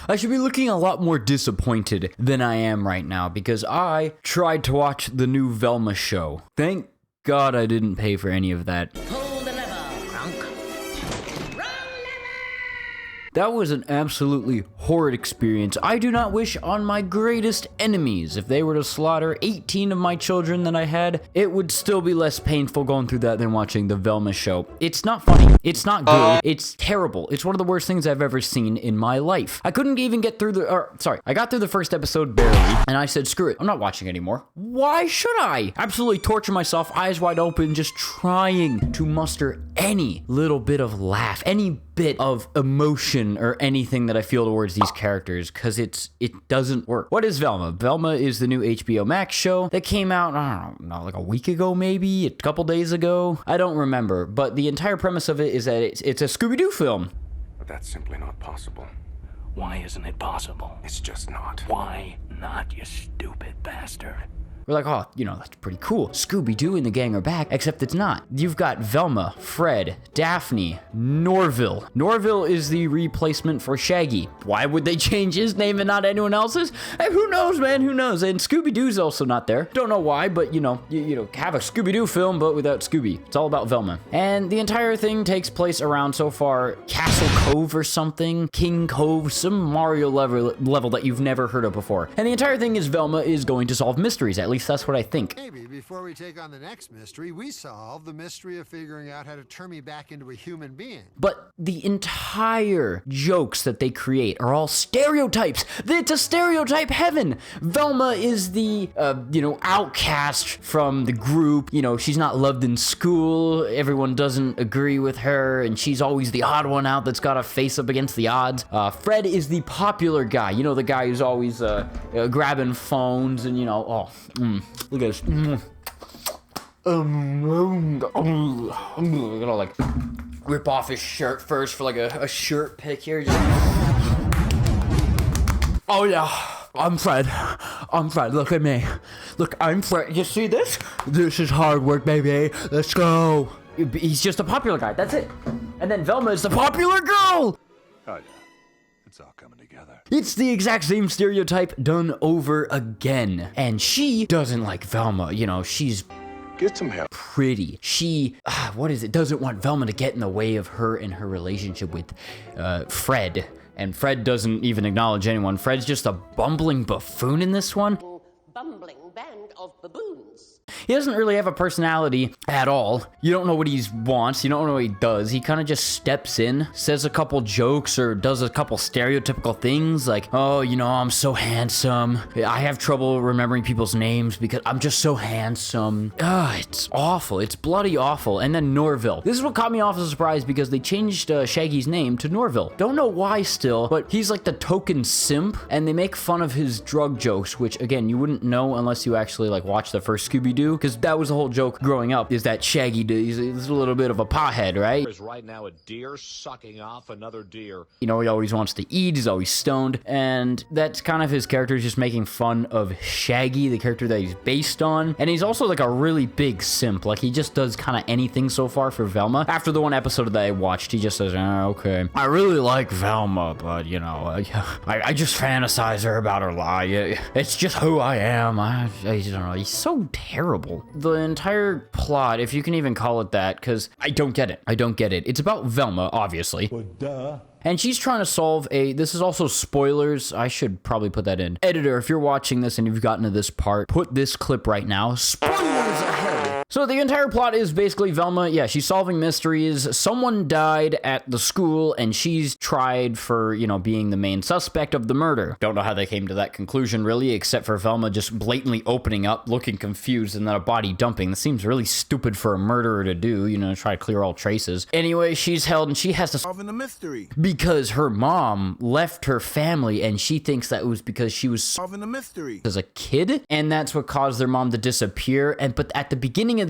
I should be looking a lot more disappointed than I am right now because I tried to watch the new Velma show. Thank God I didn't pay for any of that. Pull the lever, Crunk. That was an absolutely horrid experience. I do not wish on my greatest enemies. If they were to slaughter 18 of my children that I had, it would still be less painful going through that than watching the Velma show. It's not funny. It's not good. It's terrible. It's one of the worst things I've ever seen in my life. I couldn't even get through I got through the first episode barely, and I said, screw it. I'm not watching anymore. Why should I? Absolutely torture myself, eyes wide open, just trying to muster any little bit of laugh, any bit of emotion or anything that I feel towards these characters, because it doesn't work. What is Velma? Velma is the new HBO Max show that came out, I don't know, like a week ago maybe, a couple days ago. I don't remember, but the entire premise of it is that it's a Scooby-Doo film. But that's simply not possible. Why isn't it possible? It's just not. Why not, you stupid bastard? We're like, oh, you know, that's pretty cool. Scooby-Doo and the gang are back, except it's not. You've got Velma, Fred, Daphne, Norville. Norville is the replacement for Shaggy. Why would they change his name and not anyone else's? Hey, who knows, man? Who knows? And Scooby-Doo's also not there. Don't know why, but you know, have a Scooby-Doo film, but without Scooby. It's all about Velma. And the entire thing takes place around, so far, Castle Cove or something, King Cove, some Mario level that you've never heard of before. And the entire thing is Velma is going to solve mysteries, at least that's what I think. Maybe before we take on the next mystery, we solve the mystery of figuring out how to turn me back into a human being. But the entire jokes that they create are all stereotypes. It's a stereotype heaven. Velma is the, outcast from the group. You know, she's not loved in school. Everyone doesn't agree with her, and she's always the odd one out that's got to face up against the odds. Fred is the popular guy. You know, the guy who's always grabbing phones and, look at this. Gonna like rip off his shirt first for like a shirt pic here. Oh yeah, I'm Fred. Look at me. Look, I'm Fred. You see this? This is hard work, baby. Let's go. He's just a popular guy. That's it. And then Velma is the popular girl. Oh, yeah. It's all coming together. It's the exact same stereotype done over again. And she doesn't like Velma. You know, she's Get some help. pretty. She, doesn't want Velma to get in the way of her and her relationship with Fred. And Fred doesn't even acknowledge anyone. Fred's just a bumbling buffoon in this one. Bumbling band of baboons. He doesn't really have a personality at all. You don't know what he wants. You don't know what he does. He kind of just steps in, says a couple jokes or does a couple stereotypical things like, oh, I'm so handsome. I have trouble remembering people's names because I'm just so handsome. It's awful. It's bloody awful. And then Norville. This is what caught me off as a surprise because they changed Shaggy's name to Norville. Don't know why still, but he's like the token simp and they make fun of his drug jokes, which again, you wouldn't know unless you actually like watch the first Scooby-Doo, because that was the whole joke growing up, is that Shaggy is a little bit of a pothead, right? There's right now a deer sucking off another deer. He always wants to eat, he's always stoned, and that's kind of his character, is just making fun of Shaggy, the character that he's based on. And he's also like a really big simp, like he just does kind of anything so far for Velma. After the one episode that I watched, he just says, okay, I really like Velma, but I just fantasize her about her lie. It's just who I am. I don't know, he's so terrible. The entire plot, if you can even call it that, because I don't get it. It's about Velma, obviously. Well, duh. And she's trying to solve this is also spoilers. I should probably put that in. Editor, if you're watching this and you've gotten to this part, put this clip right now. Spoilers ahead. So the entire plot is basically Velma, she's solving mysteries. Someone died at the school and she's tried for, being the main suspect of the murder. Don't know how they came to that conclusion really, except for Velma just blatantly opening up, looking confused, and then a body dumping. That seems really stupid for a murderer to do, try to clear all traces. Anyway, she's held and she has to Solving the mystery. because her mom left her family and she thinks that it was because she was Solving the mystery. as a kid, and that's what caused their mom to disappear. But at the beginning of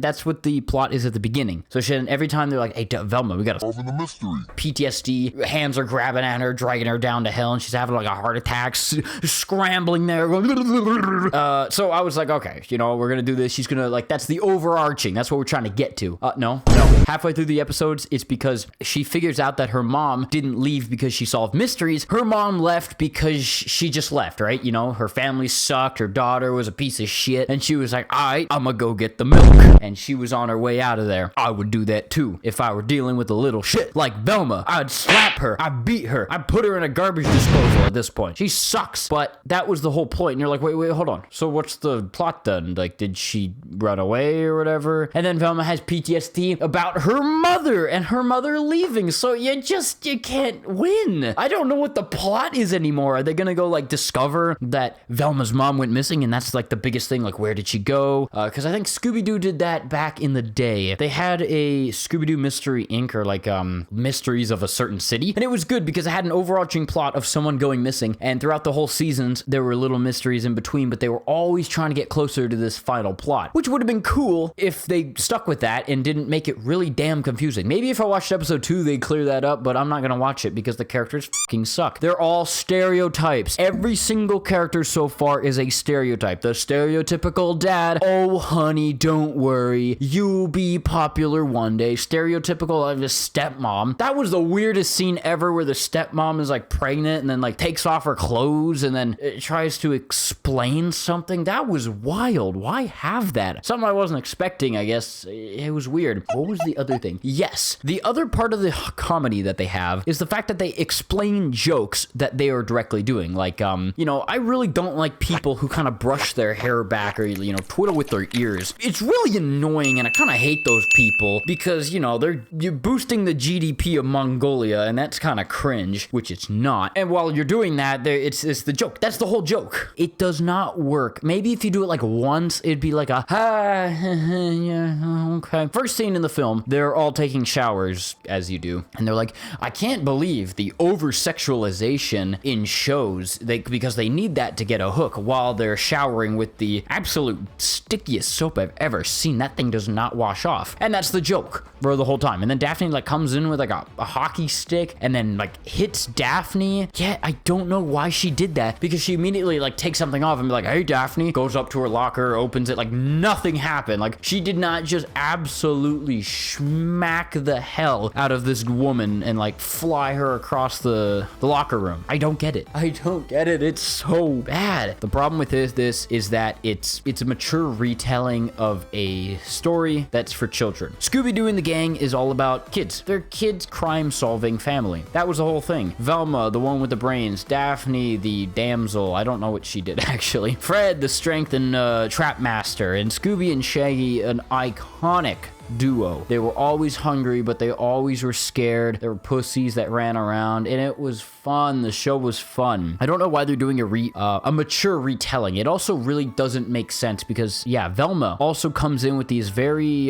that's what the plot is at the beginning. So every time they're like, hey, Velma, we gotta Solving the mystery. PTSD, hands are grabbing at her, dragging her down to hell, and she's having like a heart attack, scrambling there. So I was like, okay, we're gonna do this. She's gonna that's the overarching. That's what we're trying to get to. No, No, halfway through the episodes, it's because she figures out that her mom didn't leave because she solved mysteries. Her mom left because she just left, right? You know, her family sucked, her daughter was a piece of shit, and she was like, I'm gonna go get the milk. And she was on her way out of there. I would do that too if I were dealing with a little shit like Velma. I'd slap her, I'd beat her, I'd put her in a garbage disposal at this point. She sucks, but that was the whole point. And you're like, wait, hold on. So what's the plot then? Like, did she run away or whatever? And then Velma has PTSD about her mother and her mother leaving. So you can't win. I don't know what the plot is anymore. Are they gonna go like discover that Velma's mom went missing and that's like the biggest thing? Like, where did she go? Because I think Scooby-Doo did that back in the day. They had a Scooby-Doo Mystery Inc. or like mysteries of a certain city, and it was good because it had an overarching plot of someone going missing, and throughout the whole seasons there were little mysteries in between, but they were always trying to get closer to this final plot, which would have been cool if they stuck with that and didn't make it really damn confusing. Maybe if I watched episode 2 they'd clear that up, but I'm not gonna watch it because the characters fucking suck. They're all stereotypes. Every single character so far is a stereotype. The stereotypical dad, oh honey, don't worry, you'll be popular one day. Stereotypical of a stepmom. That was the weirdest scene ever, where the stepmom is like pregnant and then like takes off her clothes and then tries to explain something. That was wild. Why have that? Something I wasn't expecting, I guess. It was weird. What was the other thing? Yes, the other part of the comedy that they have is the fact that they explain jokes that they are directly doing. Like, you know, I really don't like people who kind of brush their hair back or, you know, twiddle with their ears. It's really annoying, and I kind of hate those people because, you know, you're boosting the GDP of Mongolia, and that's kind of cringe, which it's not. And while you're doing that, it's the joke. That's the whole joke. It does not work. Maybe if you do it like once, it'd be like a, yeah, okay. First scene in the film, they're all taking showers, as you do, and they're like, I can't believe the over-sexualization in shows, because they need that to get a hook while they're showering with the absolute stickiest soap I've ever seen. That thing does not wash off. And that's the joke for the whole time. And then Daphne like comes in with like a hockey stick and then like hits Daphne. Yeah, I don't know why she did that, because she immediately like takes something off and be like, hey Daphne, goes up to her locker, opens it, like nothing happened. Like she did not just absolutely smack the hell out of this woman and like fly her across the locker room. I don't get it. I don't get it. It's so bad. The problem with this is that it's a mature retelling of a story that's for children. Scooby-Doo and the gang is all about kids. They're kids crime-solving family. That was the whole thing. Velma, the one with the brains. Daphne, the damsel. I don't know what she did, actually. Fred, the strength and trap master. And Scooby and Shaggy, an iconic duo. They were always hungry, but they always were scared. There were pussies that ran around, and it was fun. The show was fun. I don't know why they're doing a mature retelling. It also really doesn't make sense because, yeah, Velma also comes in with these very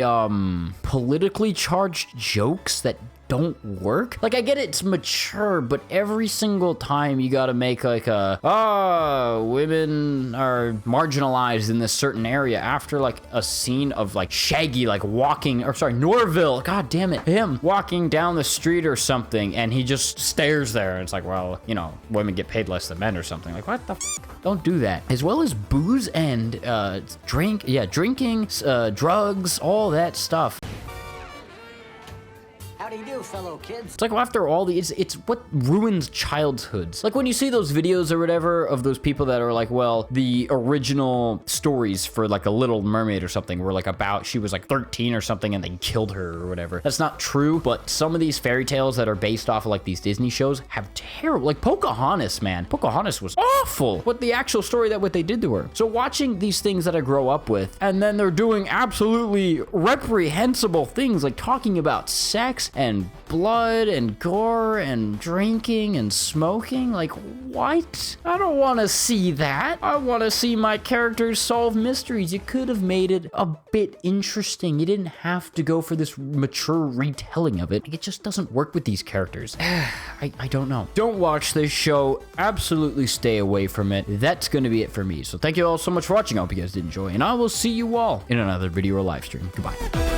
politically charged jokes that don't work. Like, I get it's mature, but every single time you gotta make like women are marginalized in this certain area after like a scene of like Shaggy like walking, or sorry, Norville, god damn it, him walking down the street or something, and he just stares there, and it's like, well, you know, women get paid less than men or something. Like, what the f? Don't do that. As well as booze and drinking, drugs, all that stuff. How do you do, fellow kids? It's like, well, after all the, it's what ruins childhoods. Like when you see those videos or whatever of those people that are like, well, the original stories for like a Little Mermaid or something were like about, she was like 13 or something and they killed her or whatever. That's not true, but some of these fairy tales that are based off of like these Disney shows have terrible, like Pocahontas, man. Pocahontas was awful. What the actual story that what they did to her. So watching these things that I grow up with, and then they're doing absolutely reprehensible things like talking about sex and blood and gore and drinking and smoking. Like, what? I don't want to see that. I want to see my characters solve mysteries. You could have made it a bit interesting. You didn't have to go for this mature retelling of it. It just doesn't work with these characters. I don't know. Don't watch this show. Absolutely stay away from it. That's going to be it for me. So thank you all so much for watching. I hope you guys did enjoy, and I will see you all in another video or live stream. Goodbye.